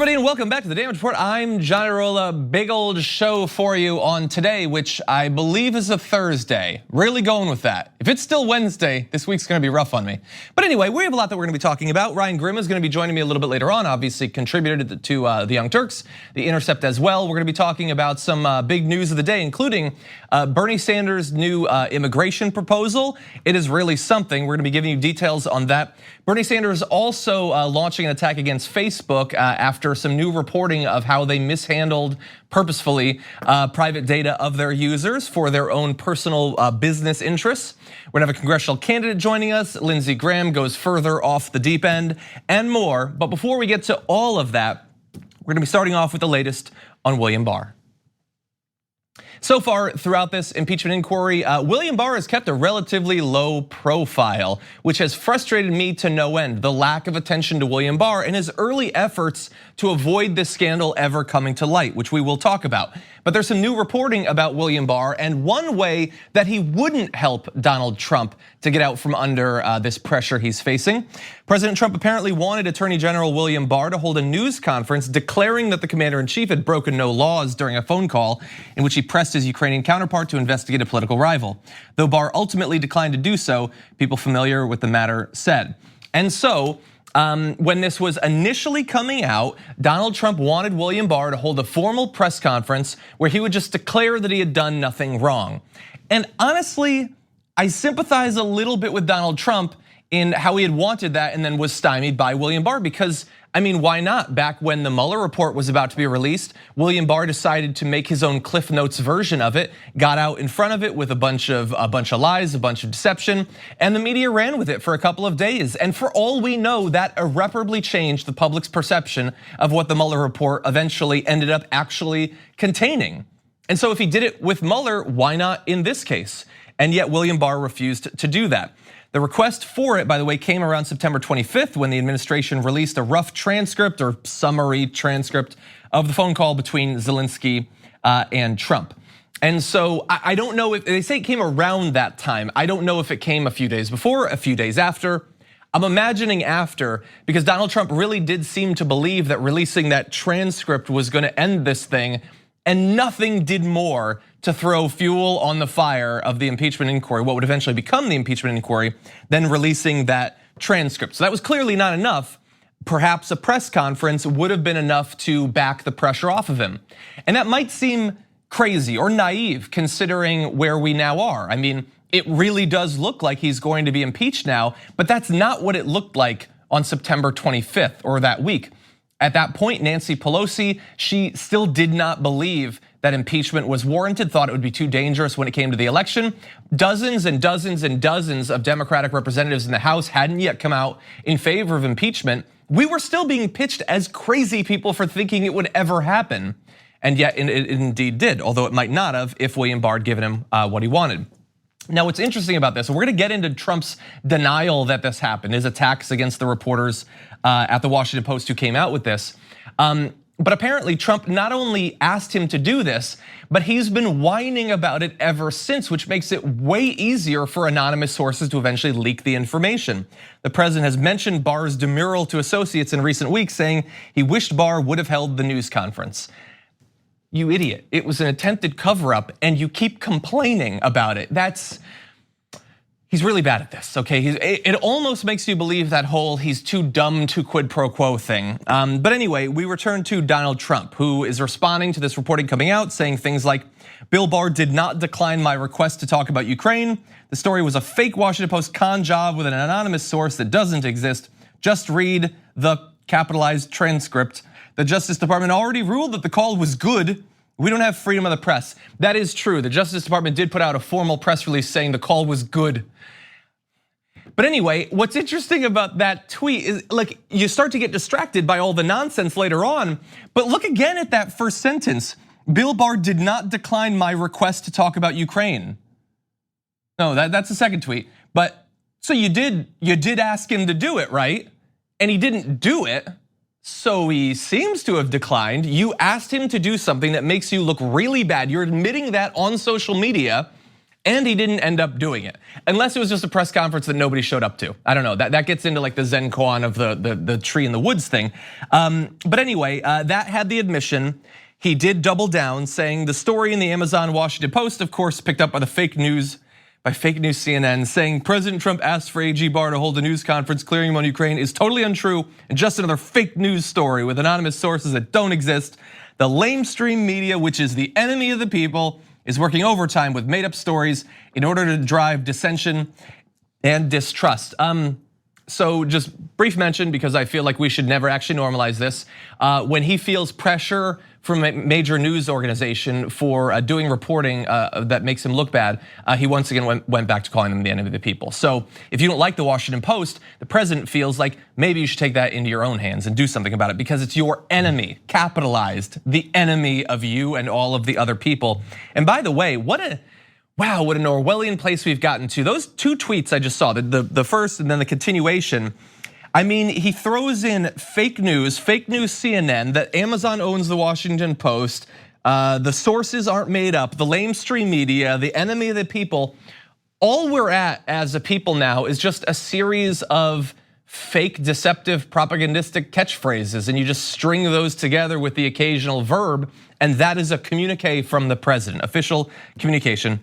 everybody, and welcome back to the Damage Report. I'm Johnny Rolla. Big old show for you on today, which I believe is a Thursday. Really going with that. If it's still Wednesday, this week's gonna be rough on me. But anyway, we have a lot that we're gonna be talking about. Ryan Grimm is gonna be joining me a little bit later on, obviously contributed to the Young Turks, The Intercept as well. We're gonna be talking about some big news of the day, including Bernie Sanders' new immigration proposal. It is really something. We're gonna be giving you details on that. Bernie Sanders also launching an attack against Facebook after some new reporting of how they mishandled purposefully private data of their users for their own personal business interests. We're gonna have a congressional candidate joining us. Lindsey Graham goes further off the deep end and more. But before we get to all of that, we're gonna be starting off with the latest on William Barr. So far throughout this impeachment inquiry, William Barr has kept a relatively low profile, which has frustrated me to no end. The lack of attention to William Barr and his early efforts to avoid this scandal ever coming to light, which we will talk about. But there's some new reporting about William Barr and one way that he wouldn't help Donald Trump to get out from under this pressure he's facing. President Trump apparently wanted Attorney General William Barr to hold a news conference declaring that the commander-in-chief had broken no laws during a phone call in which he pressed his Ukrainian counterpart to investigate a political rival. Though Barr ultimately declined to do so, people familiar with the matter said. And so, when this was initially coming out, Donald Trump wanted William Barr to hold a formal press conference where he would just declare that he had done nothing wrong. And honestly, I sympathize a little bit with Donald Trump in how he had wanted that and then was stymied by William Barr because, I mean, why not? Back when the Mueller report was about to be released, William Barr decided to make his own Cliff Notes version of it, got out in front of it with a bunch of lies, a bunch of deception, and the media ran with it for a couple of days. And for all we know, that irreparably changed the public's perception of what the Mueller report eventually ended up actually containing. And so if he did it with Mueller, why not in this case? And yet William Barr refused to do that. The request for it, by the way, came around September 25th when the administration released a rough transcript or summary transcript of the phone call between Zelensky and Trump. And so I don't know if they say it came around that time. I don't know if it came a few days before, a few days after. I'm imagining after because Donald Trump really did seem to believe that releasing that transcript was gonna end this thing, and nothing did more to throw fuel on the fire of the impeachment inquiry, what would eventually become the impeachment inquiry, than releasing that transcript. So that was clearly not enough. Perhaps a press conference would have been enough to back the pressure off of him. And that might seem crazy or naive considering where we now are. I mean, it really does look like he's going to be impeached now, but that's not what it looked like on September 25th or that week. At that point, Nancy Pelosi, she still did not believe that impeachment was warranted, thought it would be too dangerous when it came to the election. Dozens and dozens and dozens of Democratic representatives in the House hadn't yet come out in favor of impeachment. We were still being pitched as crazy people for thinking it would ever happen. And yet it indeed did, although it might not have if William Barr had given him what he wanted. Now, what's interesting about this, and we're gonna get into Trump's denial that this happened, his attacks against the reporters at the Washington Post who came out with this. But apparently Trump not only asked him to do this, but he's been whining about it ever since, which makes it way easier for anonymous sources to eventually leak the information. The president has mentioned Barr's demurral to associates in recent weeks, saying he wished Barr would have held the news conference. You idiot, it was an attempted cover up and you keep complaining about it. He's really bad at this, okay? It almost makes you believe that whole he's too dumb to quid pro quo thing. But anyway, we return to Donald Trump, who is responding to this reporting coming out, saying things like, Bill Barr did not decline my request to talk about Ukraine. The story was a fake Washington Post con job with an anonymous source that doesn't exist. Just read the capitalized transcript. The Justice Department already ruled that the call was good. We don't have freedom of the press. That is true. The Justice Department did put out a formal press release saying the call was good. But anyway, what's interesting about that tweet is like you start to get distracted by all the nonsense later on, but look again at that first sentence. Bill Barr did not decline my request to talk about Ukraine. No, that's the second tweet. But so you did ask him to do it, right? And he didn't do it. So he seems to have declined. You asked him to do something that makes you look really bad. You're admitting that on social media. And he didn't end up doing it, unless it was just a press conference that nobody showed up to. I don't know, that gets into like the Zen koan of the tree in the woods thing. But anyway, that had the admission. He did double down, saying the story in the Amazon Washington Post, of course, picked up by the fake news CNN, saying President Trump asked for AG Barr to hold a news conference clearing him on Ukraine is totally untrue and just another fake news story with anonymous sources that don't exist. The lamestream media, which is the enemy of the people, is working overtime with made-up stories in order to drive dissension and distrust. So just brief mention, because I feel like we should never actually normalize this. When he feels pressure from a major news organization for doing reporting that makes him look bad, he once again went back to calling them the enemy of the people. So if you don't like the Washington Post, the president feels like maybe you should take that into your own hands and do something about it, because it's your enemy, capitalized, the enemy of you and all of the other people. And by the way, what an Orwellian place we've gotten to. Those two tweets I just saw, the first and then the continuation. I mean, he throws in fake news CNN, that Amazon owns the Washington Post, the sources aren't made up, the lamestream media, the enemy of the people. All we're at as a people now is just a series of fake, deceptive, propagandistic catchphrases, and you just string those together with the occasional verb, and that is a communique from the president, official communication.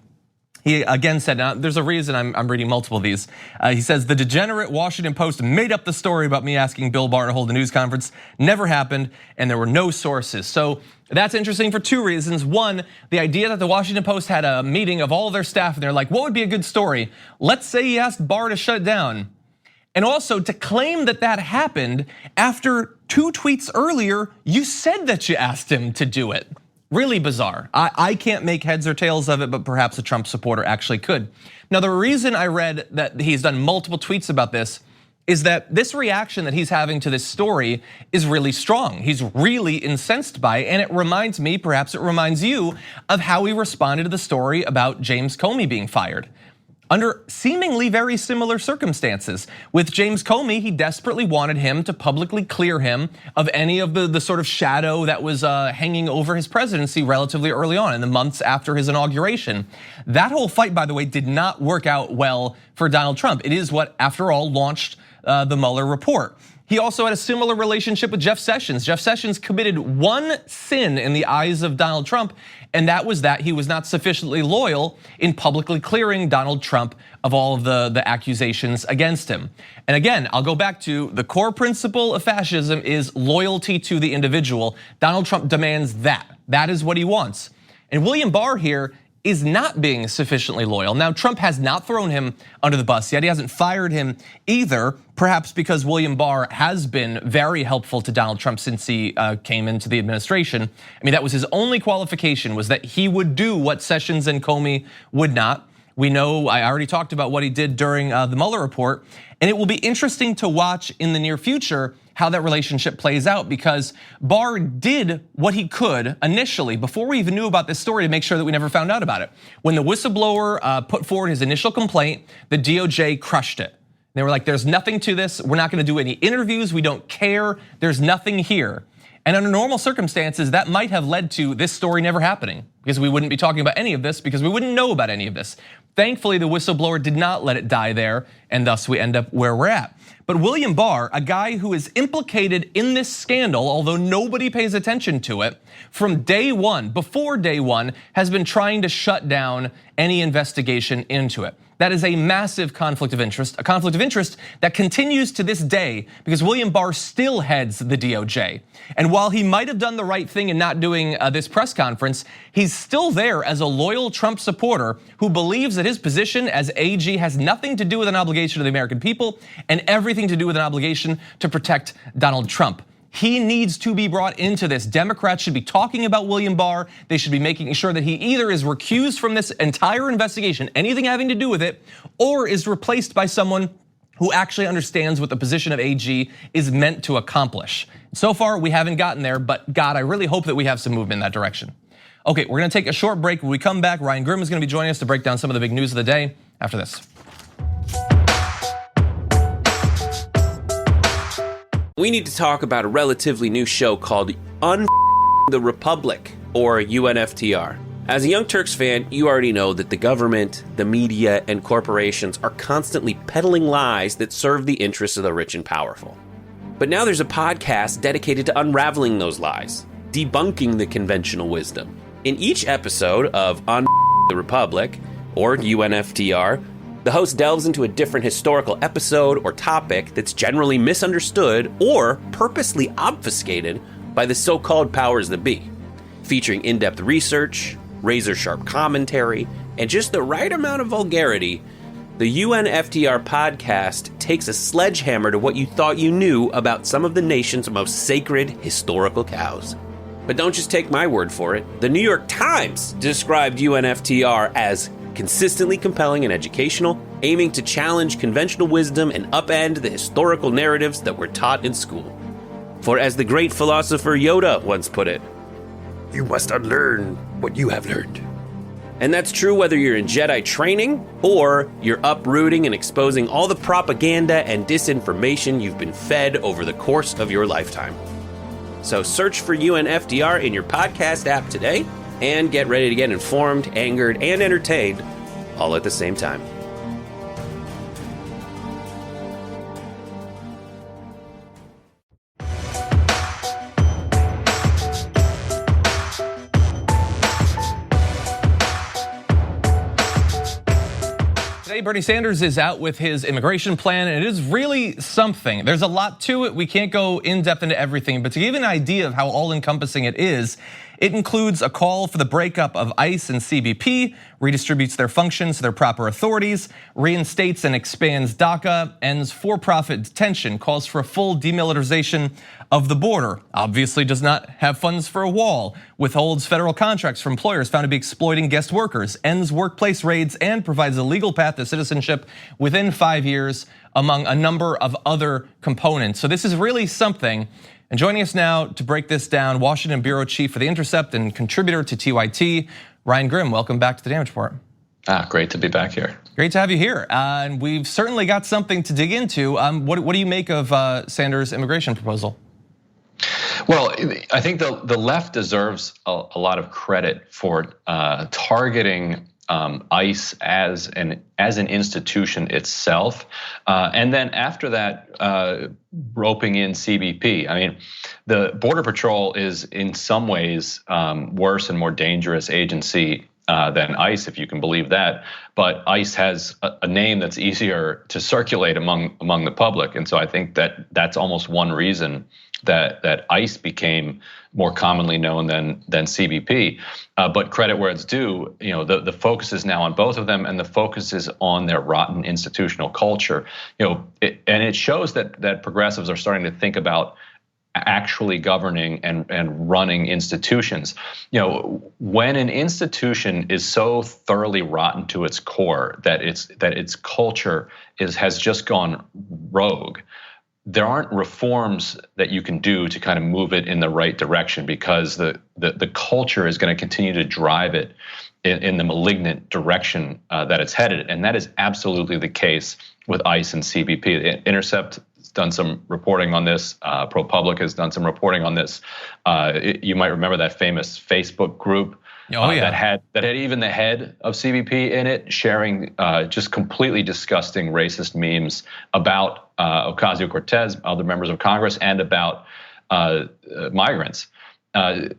He again said, now there's a reason I'm reading multiple of these. He says, the degenerate Washington Post made up the story about me asking Bill Barr to hold a news conference. Never happened, and there were no sources. So that's interesting for two reasons. One, the idea that the Washington Post had a meeting of all of their staff and they're like, what would be a good story? Let's say he asked Barr to shut it down. And also to claim that that happened after 2 tweets earlier, you said that you asked him to do it. Really bizarre. I can't make heads or tails of it, but perhaps a Trump supporter actually could. Now, the reason I read that he's done multiple tweets about this is that this reaction that he's having to this story is really strong. He's really incensed by it, and it reminds me, perhaps it reminds you, of how he responded to the story about James Comey being fired. Under seemingly very similar circumstances. With James Comey, he desperately wanted him to publicly clear him of any of the sort of shadow that was hanging over his presidency relatively early on in the months after his inauguration. That whole fight, by the way, did not work out well for Donald Trump. It is what, after all, launched the Mueller report. He also had a similar relationship with Jeff Sessions. Jeff Sessions committed one sin in the eyes of Donald Trump, and that was that he was not sufficiently loyal in publicly clearing Donald Trump of all of the accusations against him. And again, I'll go back to the core principle of fascism is loyalty to the individual. Donald Trump demands that. That is what he wants. And William Barr here is not being sufficiently loyal. Now, Trump has not thrown him under the bus yet. He hasn't fired him either, perhaps because William Barr has been very helpful to Donald Trump since he came into the administration. I mean, that was his only qualification, was that he would do what Sessions and Comey would not. We know, I already talked about what he did during the Mueller report, and it will be interesting to watch in the near future how that relationship plays out, because Barr did what he could initially before we even knew about this story to make sure that we never found out about it. When the whistleblower put forward his initial complaint, the DOJ crushed it. They were like, there's nothing to this. We're not gonna do any interviews. We don't care. There's nothing here. And under normal circumstances, that might have led to this story never happening, because we wouldn't be talking about any of this, because we wouldn't know about any of this. Thankfully, the whistleblower did not let it die there, and thus we end up where we're at. But William Barr, a guy who is implicated in this scandal, although nobody pays attention to it, from day one, before day one, has been trying to shut down any investigation into it. That is a massive conflict of interest, a conflict of interest that continues to this day because William Barr still heads the DOJ. And while he might have done the right thing in not doing this press conference, he's still there as a loyal Trump supporter who believes that his position as AG has nothing to do with an obligation to the American people and everything to do with an obligation to protect Donald Trump. He needs to be brought into this. Democrats should be talking about William Barr. They should be making sure that he either is recused from this entire investigation, anything having to do with it, or is replaced by someone who actually understands what the position of AG is meant to accomplish. So far, we haven't gotten there, but God, I really hope that we have some movement in that direction. Okay, we're gonna take a short break. When we come back, Ryan Grimm is gonna be joining us to break down some of the big news of the day after this. We need to talk about a relatively new show called the Republic, or UNFTR. As a Young Turks fan, you already know that the government, the media, and corporations are constantly peddling lies that serve the interests of the rich and powerful. But now there's a podcast dedicated to unraveling those lies, debunking the conventional wisdom. In each episode of On the Republic, or UNFTR, the host delves into a different historical episode or topic that's generally misunderstood or purposely obfuscated by the so-called powers that be, featuring in-depth research, razor-sharp commentary, and just the right amount of vulgarity. The UNFTR podcast takes a sledgehammer to what you thought you knew about some of the nation's most sacred historical cows. But don't just take my word for it. The New York Times described UNFTR as consistently compelling and educational, aiming to challenge conventional wisdom and upend the historical narratives that were taught in school. For as the great philosopher Yoda once put it, "You must unlearn what you have learned." And that's true whether you're in Jedi training or you're uprooting and exposing all the propaganda and disinformation you've been fed over the course of your lifetime. So search for UNFTR in your podcast app today and get ready to get informed, angered, and entertained all at the same time. Today, Bernie Sanders is out with his immigration plan, and it is really something. There's a lot to it. We can't go in depth into everything, but to give an idea of how all-encompassing it is, it includes a call for the breakup of ICE and CBP, redistributes their functions to their proper authorities, reinstates and expands DACA, ends for-profit detention, calls for a full demilitarization of the border, obviously does not have funds for a wall, withholds federal contracts from employers found to be exploiting guest workers, ends workplace raids, and provides a legal path to citizenship within 5 years, among a number of other components. So this is really something. And joining us now to break this down, Washington Bureau Chief for The Intercept and contributor to TYT, Ryan Grim. Welcome back to the Damage Report. Great to be back here. Great to have you here. And we've certainly got something to dig into. What do you make of Sanders' immigration proposal? Well, I think the left deserves a lot of credit for targeting ICE as an institution itself, and then after that, roping in CBP. I mean, the Border Patrol is in some ways worse and more dangerous agency than ICE, if you can believe that. But ICE has a name that's easier to circulate among the public, and so I think that's almost one reason that ICE became more commonly known than CBP. But credit where it's due, the focus is now on both of them, and the focus is on their rotten institutional culture. And it shows that progressives are starting to think about actually governing and running institutions. When an institution is so thoroughly rotten to its core that its culture has just gone rogue, there aren't reforms that you can do to kind of move it in the right direction, because the culture is going to continue to drive it in the malignant direction that it's headed. And that is absolutely the case with ICE and CBP. The Intercept has done some reporting on this. ProPublica has done some reporting on this. You might remember that famous Facebook group that had even the head of CBP in it, sharing just completely disgusting racist memes about Ocasio-Cortez, other members of Congress, and about migrants.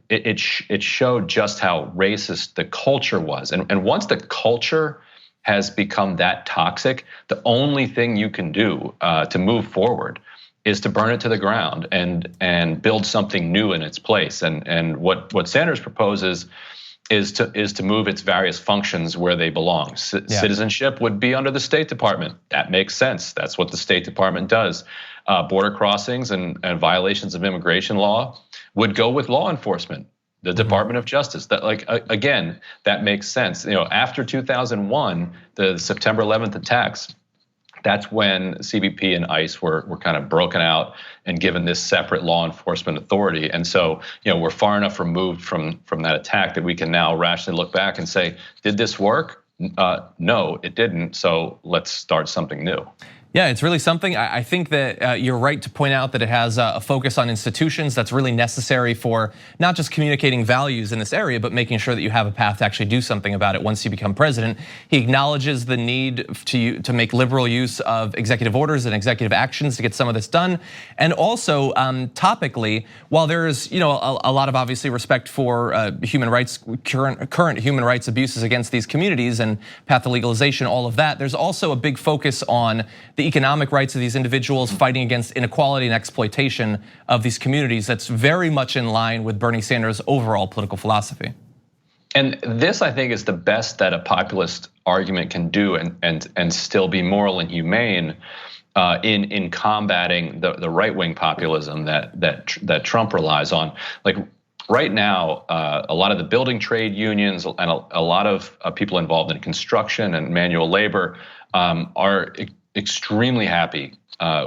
It showed just how racist the culture was, and once the culture has become that toxic, the only thing you can do to move forward is to burn it to the ground and build something new in its place. And what Sanders proposes is to move its various functions where they belong. Citizenship would be under the State Department. That makes sense. That's what the State Department does. Border crossings and violations of immigration law would go with law enforcement, the Department of Justice. That, again, that makes sense. After 2001, the September 11th attacks, that's when CBP and ICE were kind of broken out and given this separate law enforcement authority. And so, we're far enough removed from that attack that we can now rationally look back and say, did this work? No, it didn't. So let's start something new. Yeah, it's really something. I think that you're right to point out that it has a focus on institutions that's really necessary for not just communicating values in this area, but making sure that you have a path to actually do something about it once you become president. He acknowledges the need to make liberal use of executive orders and executive actions to get some of this done. And also, topically, while there's a lot of obviously respect for human rights, current human rights abuses against these communities and path to legalization, all of that, there's also a big focus on the economic rights of these individuals, fighting against inequality and exploitation of these communities. That's very much in line with Bernie Sanders' overall political philosophy. And this, I think, is the best that a populist argument can do and still be moral and humane in combating the right-wing populism that Trump relies on. Like right now, a lot of the building trade unions and a lot of people involved in construction and manual labor are extremely happy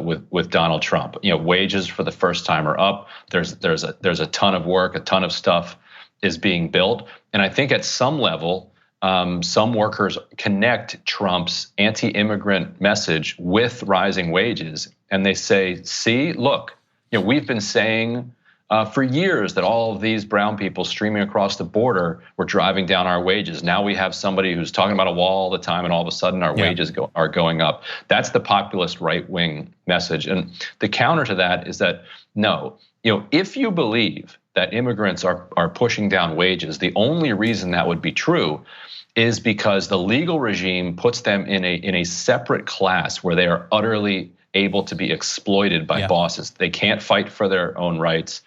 with Donald Trump. Wages for the first time are up. There's a ton of work, a ton of stuff is being built, and I think at some level, some workers connect Trump's anti-immigrant message with rising wages, and they say, "See, look, we've been saying for years that all of these brown people streaming across the border were driving down our wages. Now we have somebody who's talking about a wall all the time, and all of a sudden our wages are going up." That's the populist right-wing message. And the counter to that is that no, if you believe that immigrants are pushing down wages, the only reason that would be true is because the legal regime puts them in a separate class where they are utterly able to be exploited by bosses. They can't fight for their own rights.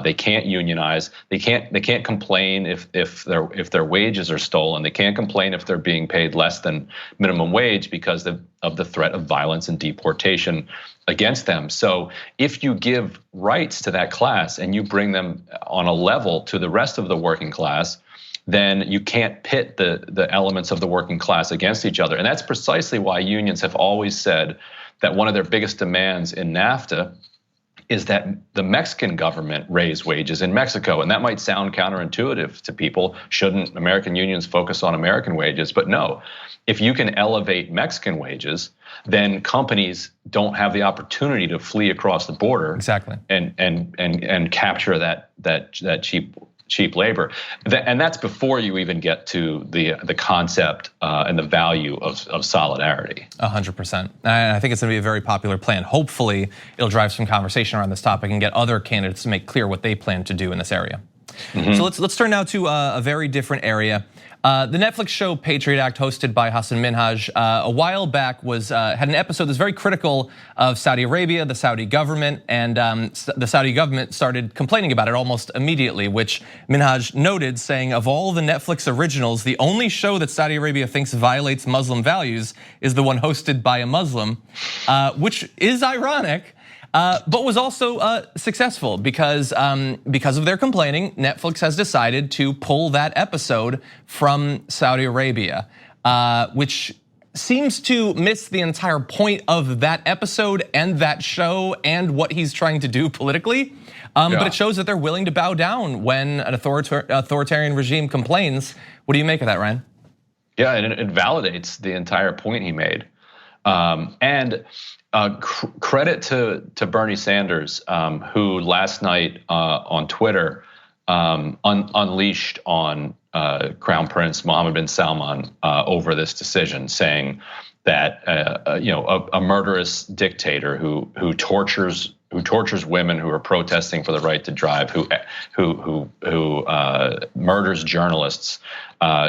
They can't unionize. They can't complain if their wages are stolen. They can't complain if they're being paid less than minimum wage because of the threat of violence and deportation against them. So if you give rights to that class and you bring them on a level to the rest of the working class, then you can't pit the elements of the working class against each other. And that's precisely why unions have always said that one of their biggest demands in NAFTA is that the Mexican government raise wages in Mexico. And that might sound counterintuitive to people. Shouldn't American unions focus on American wages? But no, if you can elevate Mexican wages, then companies don't have the opportunity to flee across the border and capture that cheap labor. And that's before you even get to the concept and the value of solidarity. 100%. And I think it's going to be a very popular plan. Hopefully, it'll drive some conversation around this topic and get other candidates to make clear what they plan to do in this area. So let's turn now to a very different area. The Netflix show Patriot Act, hosted by Hassan Minhaj, a while back had an episode that's very critical of Saudi Arabia, the Saudi government, and the Saudi government started complaining about it almost immediately, which Minhaj noted, saying, of all the Netflix originals, the only show that Saudi Arabia thinks violates Muslim values is the one hosted by a Muslim, which is ironic. But was also successful because of their complaining, Netflix has decided to pull that episode from Saudi Arabia, which seems to miss the entire point of that episode and that show and what he's trying to do politically. But it shows that they're willing to bow down when an authoritarian regime complains. What do you make of that, Ryan? Yeah, and it validates the entire point he made. Credit to Bernie Sanders, who last night on Twitter unleashed on Crown Prince Mohammed bin Salman over this decision, saying that a murderous dictator who tortures women who are protesting for the right to drive, who murders journalists,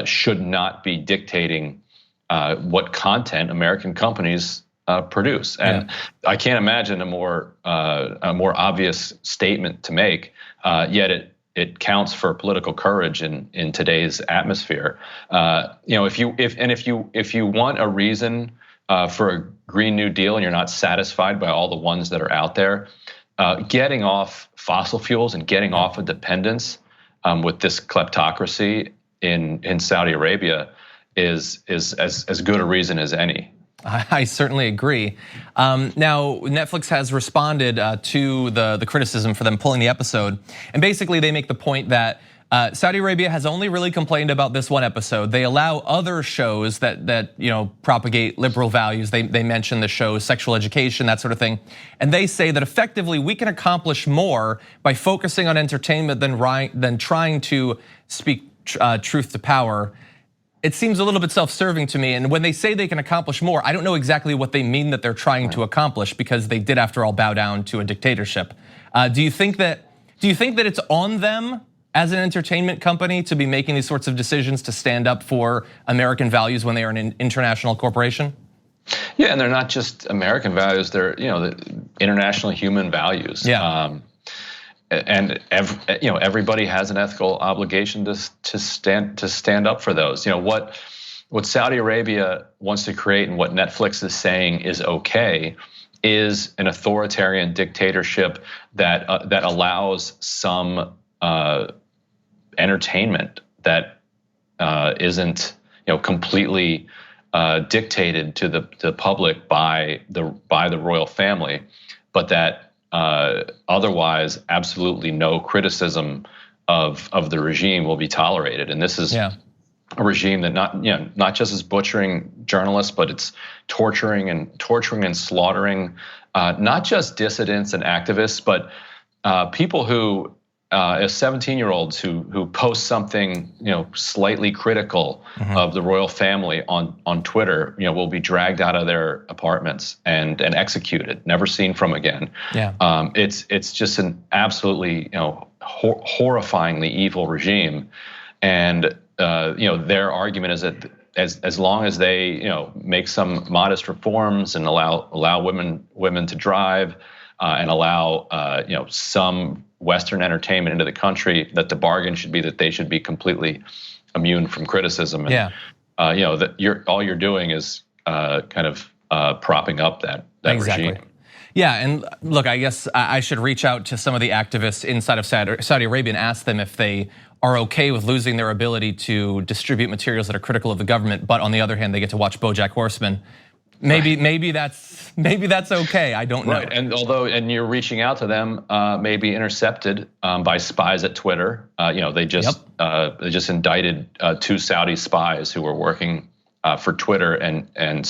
should not be dictating what content American companies produce. And I can't imagine a more obvious statement to make. Yet it counts for political courage in today's atmosphere. If you want a reason for a Green New Deal and you're not satisfied by all the ones that are out there, getting off fossil fuels and getting off of dependence with this kleptocracy in Saudi Arabia is as good a reason as any. I certainly agree. Now, Netflix has responded to the criticism for them pulling the episode. And basically, they make the point that Saudi Arabia has only really complained about this one episode. They allow other shows that propagate liberal values. They mention the show Sexual Education, that sort of thing, and they say that effectively we can accomplish more by focusing on entertainment than trying to speak truth to power. It seems a little bit self-serving to me. And when they say they can accomplish more, I don't know exactly what they mean that they're trying to accomplish, because they did, after all, bow down to a dictatorship. Do you think that it's on them as an entertainment company to be making these sorts of decisions to stand up for American values when they are an international corporation? Yeah, and they're not just American values; they're the international human values. Yeah. And everybody has an ethical obligation to stand up for those. What Saudi Arabia wants to create and what Netflix is saying is okay is an authoritarian dictatorship that allows some entertainment that isn't completely dictated to the public by the royal family, but that otherwise absolutely no criticism of the regime will be tolerated. And this is a regime that not just is butchering journalists, but it's torturing and slaughtering not just dissidents and activists, but people who as 17-year-olds who post something slightly critical of the royal family on Twitter, will be dragged out of their apartments and executed, never seen from again. Yeah. It's just an absolutely horrifyingly evil regime, and their argument is that as long as they make some modest reforms and allow women to drive and allow some Western entertainment into the country, that the bargain should be that they should be completely immune from criticism. And, that all you're doing is kind of propping up that regime. Yeah, and look, I guess I should reach out to some of the activists inside of Saudi Arabia and ask them if they are okay with losing their ability to distribute materials that are critical of the government, but on the other hand, they get to watch BoJack Horseman. Maybe that's okay. I don't know. Right, and you're reaching out to them, maybe intercepted by spies at Twitter. They just indicted 2 Saudi spies who were working for Twitter and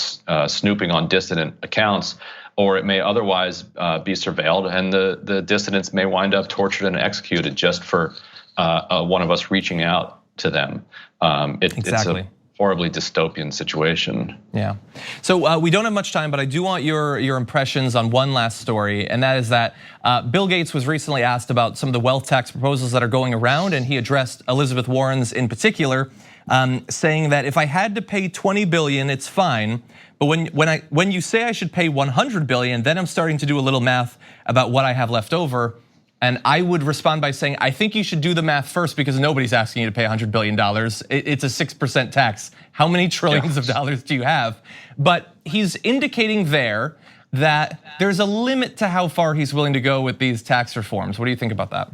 snooping on dissident accounts. Or it may otherwise be surveilled, and the dissidents may wind up tortured and executed just for one of us reaching out to them. Exactly. It's a horribly dystopian situation. Yeah. So we don't have much time, but I do want your impressions on one last story, and that is that Bill Gates was recently asked about some of the wealth tax proposals that are going around, and he addressed Elizabeth Warren's in particular, saying that if I had to pay $20 billion, it's fine. But when you say I should pay $100 billion, then I'm starting to do a little math about what I have left over. And I would respond by saying, I think you should do the math first, because nobody's asking you to pay $100 billion. It's a 6% tax. How many trillions of dollars do you have? But he's indicating there that there's a limit to how far he's willing to go with these tax reforms. What do you think about that?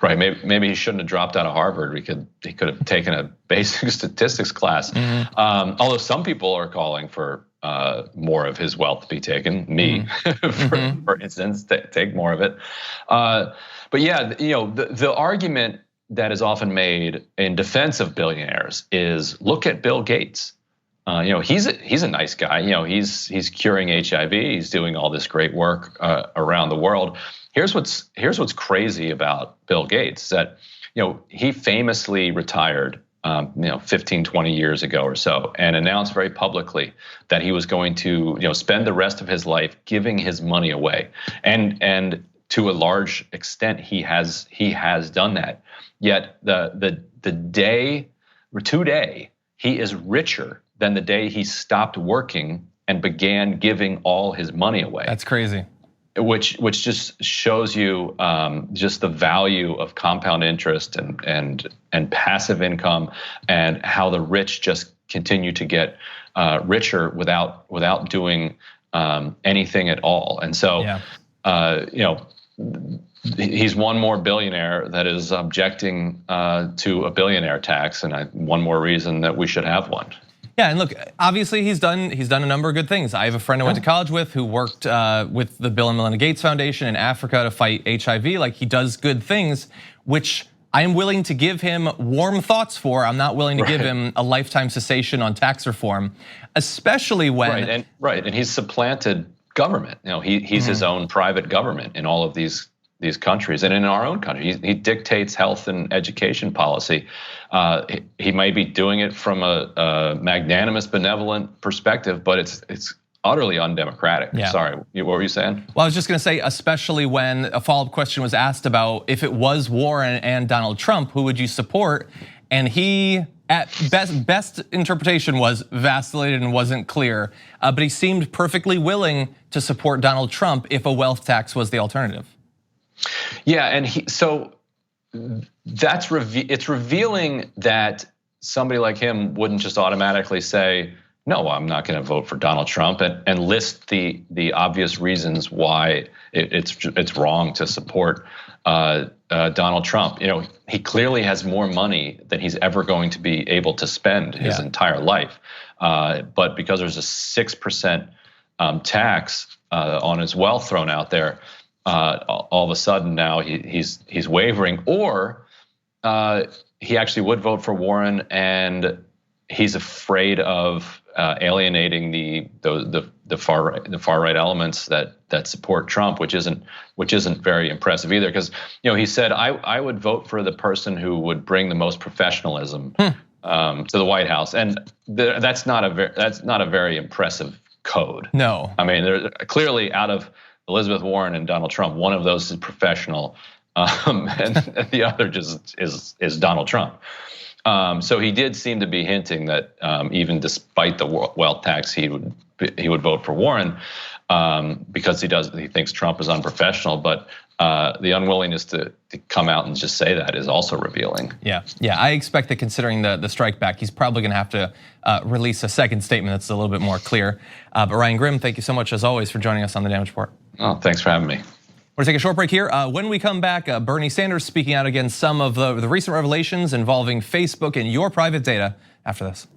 Right, maybe he shouldn't have dropped out of Harvard. He could have taken a basic statistics class. Although some people are calling for more of his wealth to be taken. Me, for instance, take more of it. But yeah, the argument that is often made in defense of billionaires is, look at Bill Gates. He's a nice guy. He's curing HIV. He's doing all this great work around the world. Here's what's crazy about Bill Gates, that he famously retired 15, 20 years ago or so, and announced very publicly that he was going to spend the rest of his life giving his money away, and to a large extent he has done that. Yet today he is richer than the day he stopped working and began giving all his money away. That's crazy. Which just shows you just the value of compound interest and passive income, and how the rich just continue to get richer without doing anything at all. And so, he's one more billionaire that is objecting to a billionaire tax, and one more reason that we should have one. Yeah, and look, obviously he's done a number of good things. I have a friend I went to college with who worked with the Bill and Melinda Gates Foundation in Africa to fight HIV. Like, he does good things, which I am willing to give him warm thoughts for. I'm not willing to give him a lifetime cessation on tax reform, especially when and he's supplanted government. He's his own private government in all of these countries, and in our own country, he dictates health and education policy. He may be doing it from a magnanimous, benevolent perspective, but it's utterly undemocratic. Yeah. Sorry, what were you saying? Well, I was just going to say, especially when a follow-up question was asked about if it was Warren and Donald Trump, who would you support? And he, at best interpretation was vacillated and wasn't clear, but he seemed perfectly willing to support Donald Trump if a wealth tax was the alternative. Yeah, and it's revealing that somebody like him wouldn't just automatically say, no, I'm not going to vote for Donald Trump, and list the obvious reasons why it's wrong to support Donald Trump. He clearly has more money than he's ever going to be able to spend his entire life. But because there's a 6% tax on his wealth thrown out there, all of a sudden now he's wavering, or he actually would vote for Warren, and he's afraid of alienating the far right elements that support Trump, which isn't very impressive either. Because he said I would vote for the person who would bring the most professionalism to the White House, and that's not a very impressive code. No, I mean, they're clearly out of Elizabeth Warren and Donald Trump, one of those is professional, and the other just is Donald Trump. So he did seem to be hinting that even despite the wealth tax, he would vote for Warren because he thinks Trump is unprofessional. But the unwillingness to come out and just say that is also revealing. Yeah. I expect that considering the strike back, he's probably going to have to release a second statement that's a little bit more clear. But Ryan Grimm, thank you so much as always for joining us on the Damage Report. Oh, thanks for having me. We're gonna take a short break here. When we come back, Bernie Sanders speaking out against some of the recent revelations involving Facebook and your private data after this.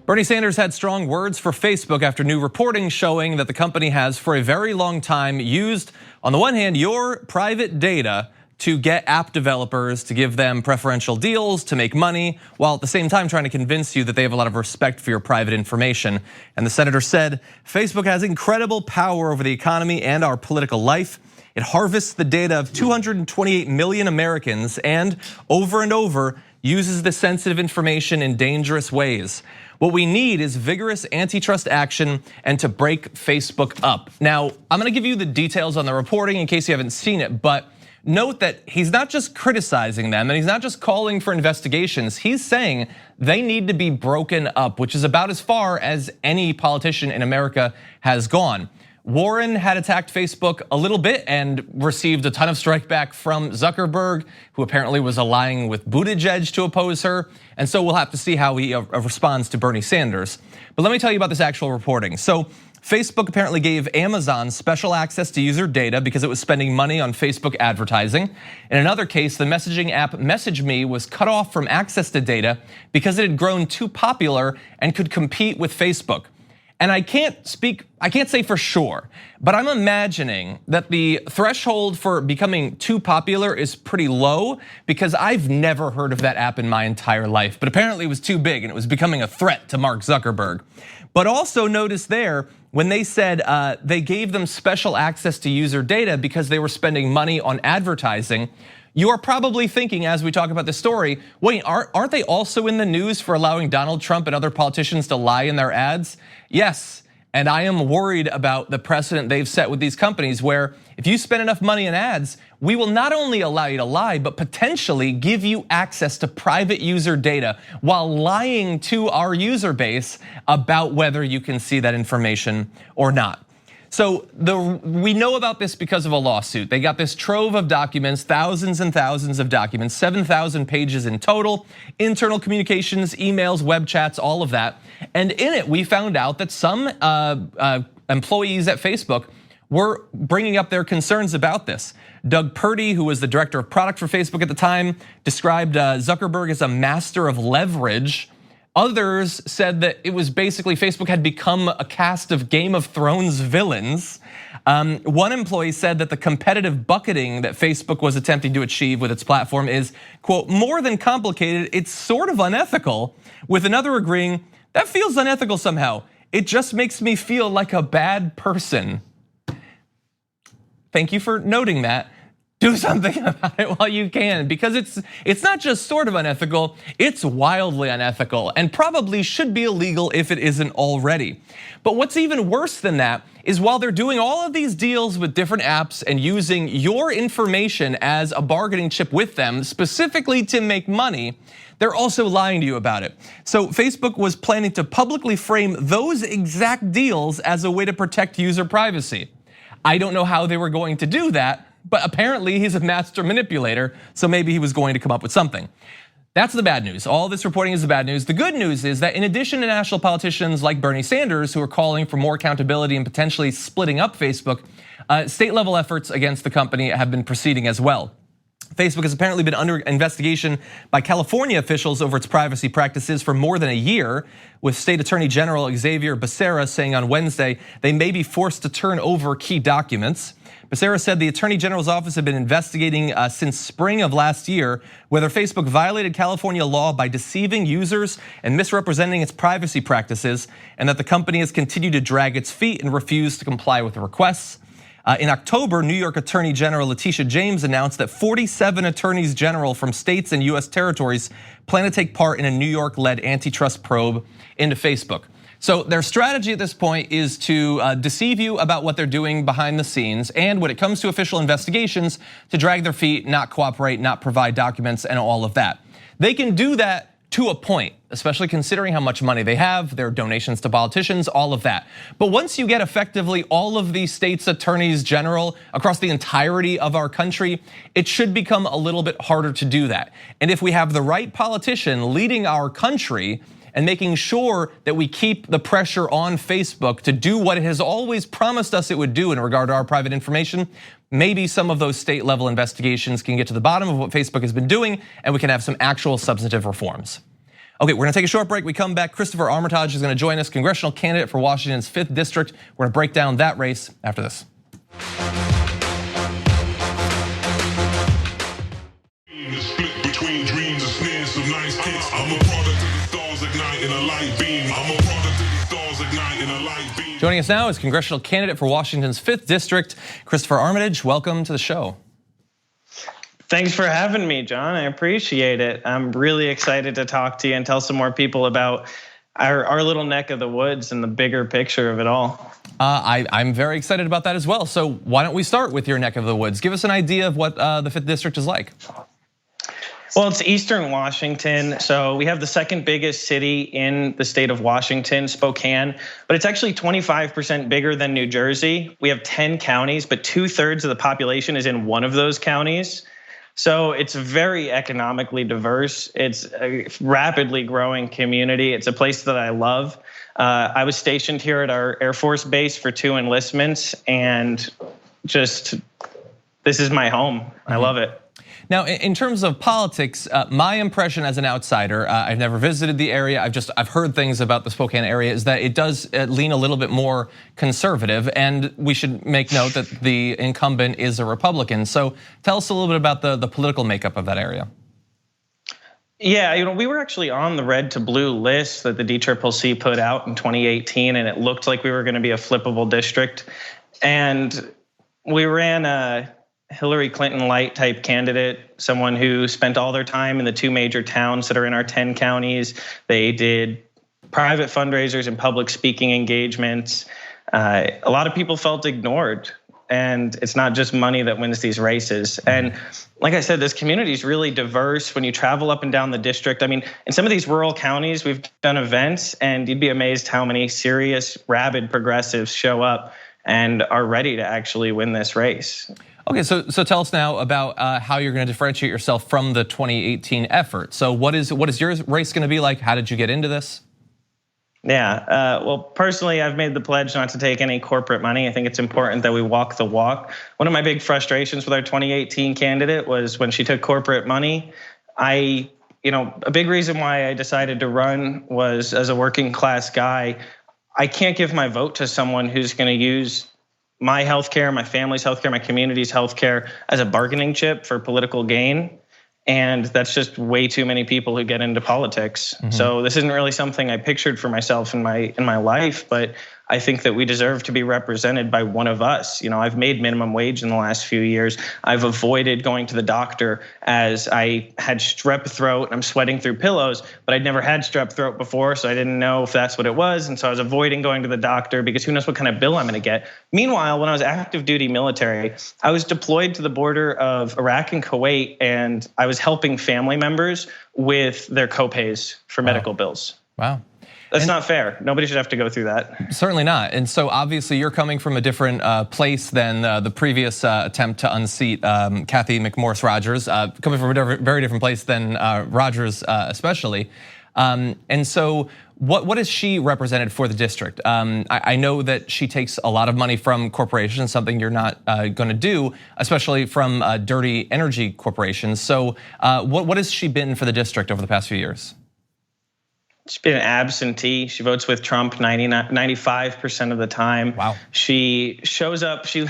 Bernie Sanders had strong words for Facebook after new reporting showing that the company has for a very long time used, on the one hand, your private data to get app developers to give them preferential deals to make money, while at the same time trying to convince you that they have a lot of respect for your private information. And the senator said, Facebook has incredible power over the economy and our political life. It harvests the data of 228 million Americans and over uses this sensitive information in dangerous ways. What we need is vigorous antitrust action and to break Facebook up. Now, I'm gonna give you the details on the reporting in case you haven't seen it, but note that he's not just criticizing them and he's not just calling for investigations. He's saying they need to be broken up, which is about as far as any politician in America has gone. Warren had attacked Facebook a little bit and received a ton of strike back from Zuckerberg, who apparently was allying with Buttigieg to oppose her. And so we'll have to see how he responds to Bernie Sanders. But let me tell you about this actual reporting. So Facebook apparently gave Amazon special access to user data because it was spending money on Facebook advertising. In another case, the messaging app MessageMe was cut off from access to data because it had grown too popular and could compete with Facebook. And I can't say for sure, but I'm imagining that the threshold for becoming too popular is pretty low because I've never heard of that app in my entire life, but apparently it was too big and it was becoming a threat to Mark Zuckerberg. But also notice there, when they said they gave them special access to user data because they were spending money on advertising, you are probably thinking as we talk about this story, wait, aren't they also in the news for allowing Donald Trump and other politicians to lie in their ads? Yes, and I am worried about the precedent they've set with these companies where if you spend enough money in ads, we will not only allow you to lie, but potentially give you access to private user data while lying to our user base about whether you can see that information or not. So we know about this because of a lawsuit. They got this trove of documents, thousands and thousands of documents, 7,000 pages in total, internal communications, emails, web chats, all of that. And in it, we found out that some employees at Facebook were bringing up their concerns about this. Doug Purdy, who was the director of product for Facebook at the time, described Zuckerberg as a master of leverage. Others said that it was basically Facebook had become a cast of Game of Thrones villains. One employee said that the competitive bucketing that Facebook was attempting to achieve with its platform is, quote, more than complicated, it's sort of unethical, with another agreeing, that feels unethical somehow. It just makes me feel like a bad person. Thank you for noting that. Do something about it while you can, because it's not just sort of unethical, it's wildly unethical and probably should be illegal if it isn't already. But what's even worse than that is while they're doing all of these deals with different apps and using your information as a bargaining chip with them specifically to make money, they're also lying to you about it. So Facebook was planning to publicly frame those exact deals as a way to protect user privacy. I don't know how they were going to do that, but apparently he's a master manipulator, so maybe he was going to come up with something. That's the bad news. All this reporting is the bad news. The good news is that in addition to national politicians like Bernie Sanders, who are calling for more accountability and potentially splitting up Facebook, state level efforts against the company have been proceeding as well. Facebook has apparently been under investigation by California officials over its privacy practices for more than a year, with State Attorney General Xavier Becerra saying on Wednesday they may be forced to turn over key documents. Becerra said the Attorney General's office had been investigating since spring of last year whether Facebook violated California law by deceiving users and misrepresenting its privacy practices, and that the company has continued to drag its feet and refuse to comply with the requests. In October, New York Attorney General Letitia James announced that 47 attorneys general from states and US territories plan to take part in a New York-led antitrust probe into Facebook. So their strategy at this point is to deceive you about what they're doing behind the scenes, and when it comes to official investigations, to drag their feet, not cooperate, not provide documents, and all of that. They can do that to a point, especially considering how much money they have, their donations to politicians, all of that. But once you get effectively all of these states' attorneys general across the entirety of our country, it should become a little bit harder to do that. And if we have the right politician leading our country and making sure that we keep the pressure on Facebook to do what it has always promised us it would do in regard to our private information, maybe some of those state level investigations can get to the bottom of what Facebook has been doing and we can have some actual substantive reforms. Okay, we're gonna take a short break. We come back, Christopher Armitage is gonna join us, congressional candidate for Washington's 5th District. We're gonna break down that race after this. Split between dreams and snares, some nice kicks. I'm a product of the stars igniting a light beam. I'm a product of the stars igniting a light beam. Joining us now is congressional candidate for Washington's 5th District, Christopher Armitage. Welcome to the show. Thanks for having me, John. I appreciate it. I'm really excited to talk to you and tell some more people about our little neck of the woods and the bigger picture of it all. I'm very excited about that as well. So why don't we start with your neck of the woods? Give us an idea of what the 5th District is like. Well, it's Eastern Washington, so we have the second biggest city in the state of Washington, Spokane, but it's actually 25% bigger than New Jersey. We have 10 counties, but 2/3 of the population is in one of those counties. So it's very economically diverse. It's a rapidly growing community. It's a place that I love. I was stationed here at our Air Force base for 2 enlistments, and just, this is my home. I love it. Now, in terms of politics, my impression as an outsider, I've never visited the area, I've heard things about the Spokane area, is that it does lean a little bit more conservative, and we should make note that the incumbent is a Republican. So tell us a little bit about the political makeup of that area. Yeah, we were actually on the red to blue list that the DCCC put out in 2018, and it looked like we were gonna be a flippable district. And we ran a Hillary Clinton light type candidate, someone who spent all their time in the 2 major towns that are in our 10 counties. They did private fundraisers and public speaking engagements. A lot of people felt ignored, and it's not just money that wins these races. And like I said, this community is really diverse. When you travel up and down the district, I mean, in some of these rural counties, we've done events, and you'd be amazed how many serious, rabid progressives show up and are ready to actually win this race. Okay, so tell us now about how you're going to differentiate yourself from the 2018 effort. So what is your race going to be like? How did you get into this? Yeah, well, personally, I've made the pledge not to take any corporate money. I think it's important that we walk the walk. One of my big frustrations with our 2018 candidate was when she took corporate money. I a big reason why I decided to run was, as a working class guy, I can't give my vote to someone who's going to use my healthcare, my family's healthcare, my community's healthcare as a bargaining chip for political gain. And that's just way too many people who get into politics. So this isn't really something I pictured for myself in my life, but I think that we deserve to be represented by one of us. I've made minimum wage in the last few years. I've avoided going to the doctor as I had strep throat. I'm sweating through pillows, but I'd never had strep throat before, so I didn't know if that's what it was. And so I was avoiding going to the doctor because who knows what kind of bill I'm going to get. Meanwhile, when I was active duty military, I was deployed to the border of Iraq and Kuwait, and I was helping family members with their copays for medical bills. Wow. That's not fair. Nobody should have to go through that. Certainly not. And so obviously you're coming from a different place than the previous attempt to unseat Kathy McMorris Rogers, coming from a very different place than Rogers especially. And so what is she represented for the district? I know that she takes a lot of money from corporations, something you're not going to do, especially from dirty energy corporations. So what has she been for the district over the past few years? She's been an absentee. She votes with Trump 95% of the time. Wow. She shows up. She's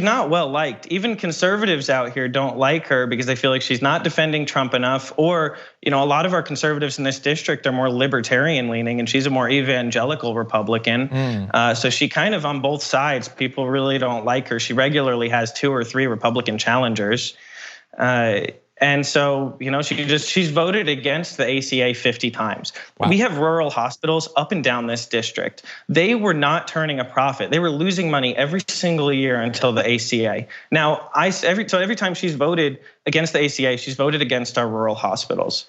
not well liked. Even conservatives out here don't like her because they feel like she's not defending Trump enough. Or, a lot of our conservatives in this district are more libertarian leaning, and she's a more evangelical Republican. So she kind of on both sides. People really don't like her. She regularly has 2 or 3 Republican challengers. And so, she's voted against the ACA 50 times. Wow. We have rural hospitals up and down this district. They were not turning a profit. They were losing money every single year until the ACA. Now, every time she's voted against the ACA, she's voted against our rural hospitals.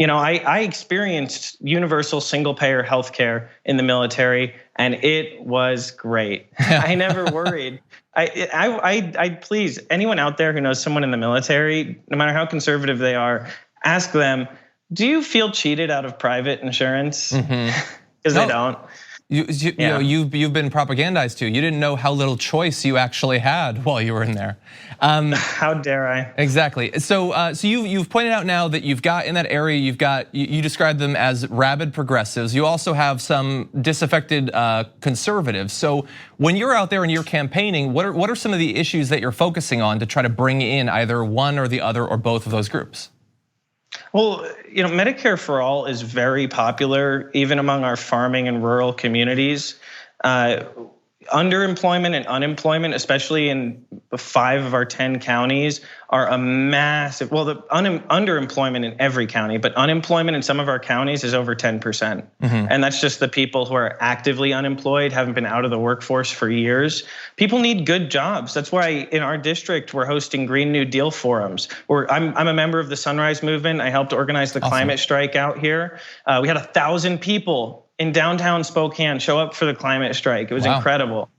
I experienced universal single-payer healthcare in the military, and it was great. I never worried. I please, anyone out there who knows someone in the military, no matter how conservative they are, ask them, do you feel cheated out of private insurance? Because they don't. You've been propagandized to. You didn't know how little choice you actually had while you were in there. How dare I? Exactly. So you've pointed out now that you've got in that area, you described them as rabid progressives. You also have some disaffected conservatives. So when you're out there and you're campaigning, what are some of the issues that you're focusing on to try to bring in either one or the other or both of those groups? Well, Medicare for All is very popular, even among our farming and rural communities. Underemployment and unemployment, especially in 5 of our 10 counties, are a massive, well, the underemployment in every county, but unemployment in some of our counties is over 10%. And that's just the people who are actively unemployed, haven't been out of the workforce for years. People need good jobs. That's why in our district, we're hosting Green New Deal forums. I'm a member of the Sunrise Movement. I helped organize the climate strike out here. We had 1,000 people in downtown Spokane show up for the climate strike. It was incredible.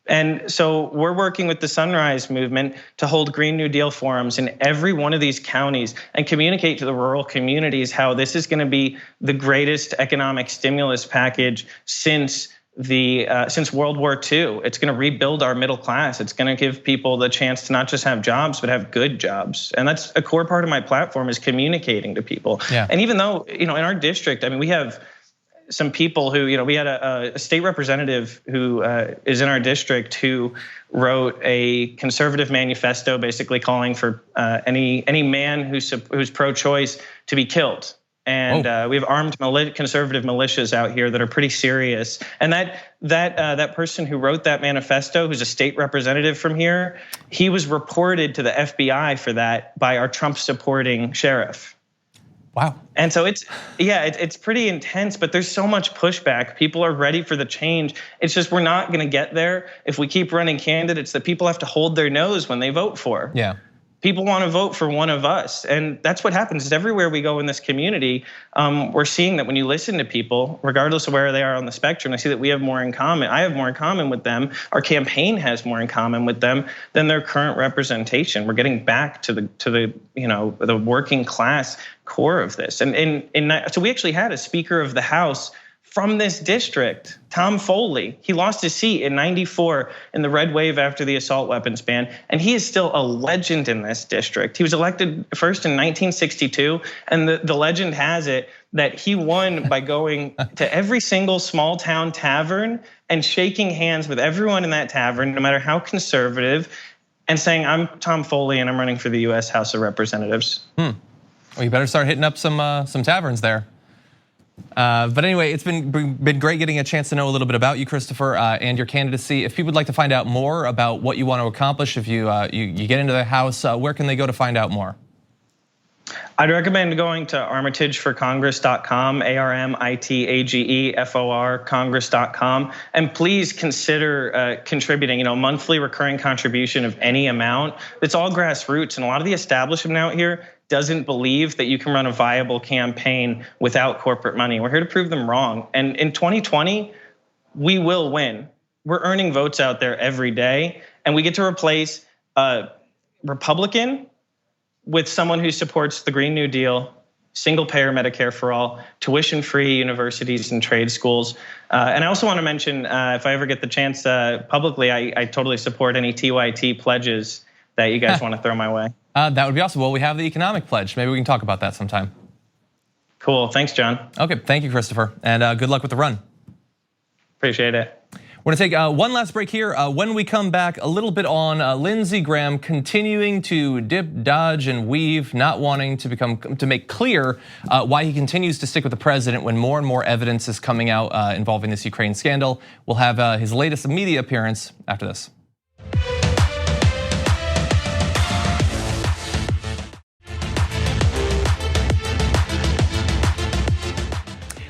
And so we're working with the Sunrise Movement to hold Green New Deal forums in every one of these counties and communicate to the rural communities how this is going to be the greatest economic stimulus package since World War II. It's going to rebuild our middle class. It's going to give people the chance to not just have jobs, but have good jobs. And that's a core part of my platform, is communicating to people. And even though, in our district, I mean, we have some people who, we had a state representative who is in our district who wrote a conservative manifesto basically calling for any man who's pro-choice to be killed. And we have armed conservative militias out here that are pretty serious. And that person who wrote that manifesto, who's a state representative from here, he was reported to the FBI for that by our Trump-supporting sheriff. Wow. And so it's pretty intense, but there's so much pushback. People are ready for the change. It's just we're not going to get there if we keep running candidates that people have to hold their nose when they vote for. Yeah. People want to vote for one of us. And that's what happens is everywhere we go in this community, we're seeing that when you listen to people, regardless of where they are on the spectrum, I see that we have more in common. I have more in common with them. Our campaign has more in common with them than their current representation. We're getting back to the working class core of this. And so we actually had a Speaker of the House from this district, Tom Foley. He lost his seat in '94 in the red wave after the assault weapons ban, and he is still a legend in this district. He was elected first in 1962, and the legend has it that he won by going to every single small town tavern and shaking hands with everyone in that tavern, no matter how conservative, and saying, "I'm Tom Foley and I'm running for the US House of Representatives." Well, you better start hitting up some taverns there. But anyway, it's been great getting a chance to know a little bit about you, Christopher, and your candidacy. If people would like to find out more about what you want to accomplish, if you get into the House, where can they go to find out more? I'd recommend going to armitageforcongress.com, ARMITAGEFOR, congress.com, and please consider contributing. Monthly recurring contribution of any amount. It's all grassroots, and a lot of the establishment out here doesn't believe that you can run a viable campaign without corporate money. We're here to prove them wrong. And in 2020, we will win. We're earning votes out there every day, and we get to replace a Republican with someone who supports the Green New Deal, single payer Medicare for all, tuition-free universities and trade schools. And I also want to mention, if I ever get the chance publicly, I totally support any TYT pledges that you guys want to throw my way. That would be awesome. Well, we have the economic pledge. Maybe we can talk about that sometime. Cool, thanks, John. Okay, thank you, Christopher, and good luck with the run. Appreciate it. We're gonna take one last break here. When we come back, a little bit on Lindsey Graham continuing to dip, dodge, and weave, not wanting to make clear why he continues to stick with the president when more and more evidence is coming out involving this Ukraine scandal. We'll have his latest media appearance after this.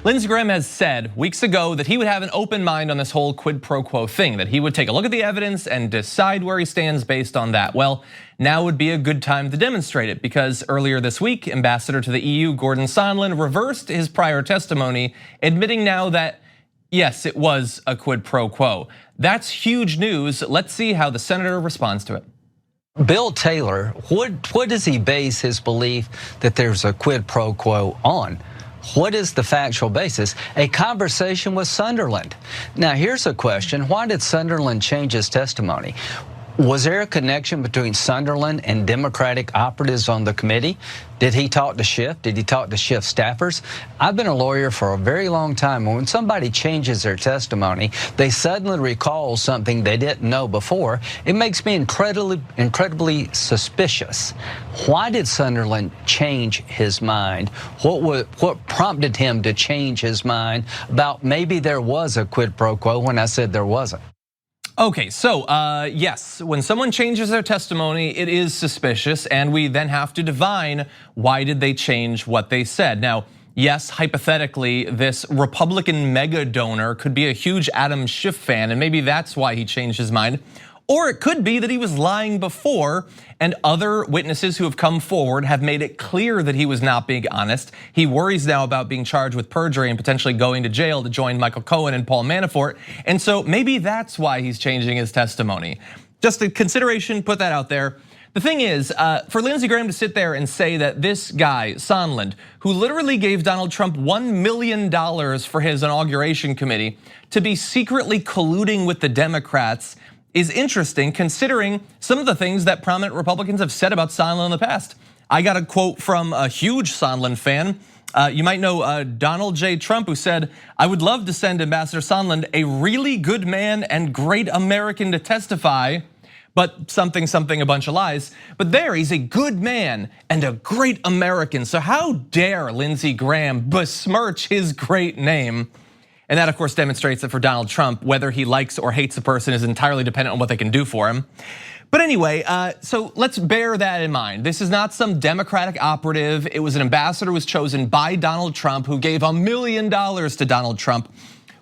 Lindsey Graham has said weeks ago that he would have an open mind on this whole quid pro quo thing, that he would take a look at the evidence and decide where he stands based on that. Well, now would be a good time to demonstrate it, because earlier this week, Ambassador to the EU, Gordon Sondland, reversed his prior testimony, admitting now that, yes, it was a quid pro quo. That's huge news. Let's see how the senator responds to it. Bill Taylor, what does he base his belief that there's a quid pro quo on? What is the factual basis? A conversation with Sunderland. Now, here's a question. Why did Sunderland change his testimony? Was there a connection between Sunderland and Democratic operatives on the committee? Did he talk to Schiff? Did he talk to Schiff staffers? I've been a lawyer for a very long time. When somebody changes their testimony, they suddenly recall something they didn't know before. It makes me incredibly suspicious. Why did Sunderland change his mind? What prompted him to change his mind about maybe there was a quid pro quo when I said there wasn't? Okay, so yes, when someone changes their testimony, it is suspicious, and we then have to divine why did they change what they said. Now, yes, hypothetically, this Republican mega donor could be a huge Adam Schiff fan, and maybe that's why he changed his mind. Or it could be that he was lying before, and other witnesses who have come forward have made it clear that he was not being honest. He worries now about being charged with perjury and potentially going to jail to join Michael Cohen and Paul Manafort. And so maybe that's why he's changing his testimony. Just a consideration, put that out there. The thing is, for Lindsey Graham to sit there and say that this guy, Sondland, who literally gave Donald Trump $1 million for his inauguration committee, to be secretly colluding with the Democrats is interesting, considering some of the things that prominent Republicans have said about Sondland in the past. I got a quote from a huge Sondland fan. You might know Donald J. Trump, who said, "I would love to send Ambassador Sondland, a really good man and great American, to testify, but something, a bunch of lies. But there, he's a good man and a great American. So how dare Lindsey Graham besmirch his great name?" And that, of course, demonstrates that for Donald Trump, whether he likes or hates a person is entirely dependent on what they can do for him. But anyway, so let's bear that in mind. This is not some Democratic operative. It was an ambassador who was chosen by Donald Trump, who gave $1 million to Donald Trump.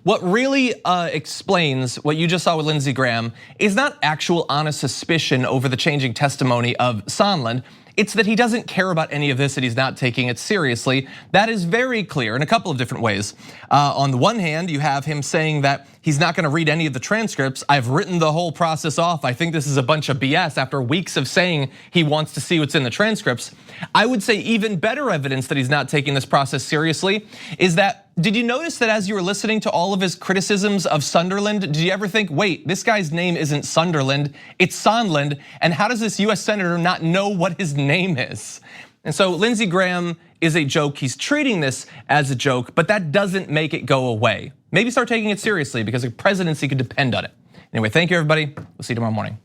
What really explains what you just saw with Lindsey Graham is not actual honest suspicion over the changing testimony of Sondland. It's that he doesn't care about any of this, that he's not taking it seriously. That is very clear in a couple of different ways. On the one hand, you have him saying that he's not gonna read any of the transcripts. I've written the whole process off. I think this is a bunch of BS after weeks of saying he wants to see what's in the transcripts. I would say even better evidence that he's not taking this process seriously is that, did you notice that as you were listening to all of his criticisms of Sunderland, did you ever think, wait, this guy's name isn't Sunderland, it's Sondland, and how does this US Senator not know what his name is? And so Lindsey Graham is a joke. He's treating this as a joke, but that doesn't make it go away. Maybe start taking it seriously because a presidency could depend on it. Anyway, thank you everybody. We'll see you tomorrow morning.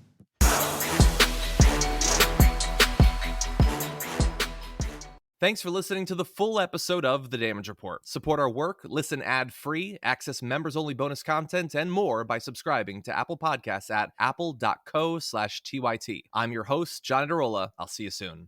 Thanks for listening to the full episode of The Damage Report. Support our work, listen ad-free, access members-only bonus content, and more by subscribing to Apple Podcasts at apple.co/TYT. I'm your host, John Adarola. I'll see you soon.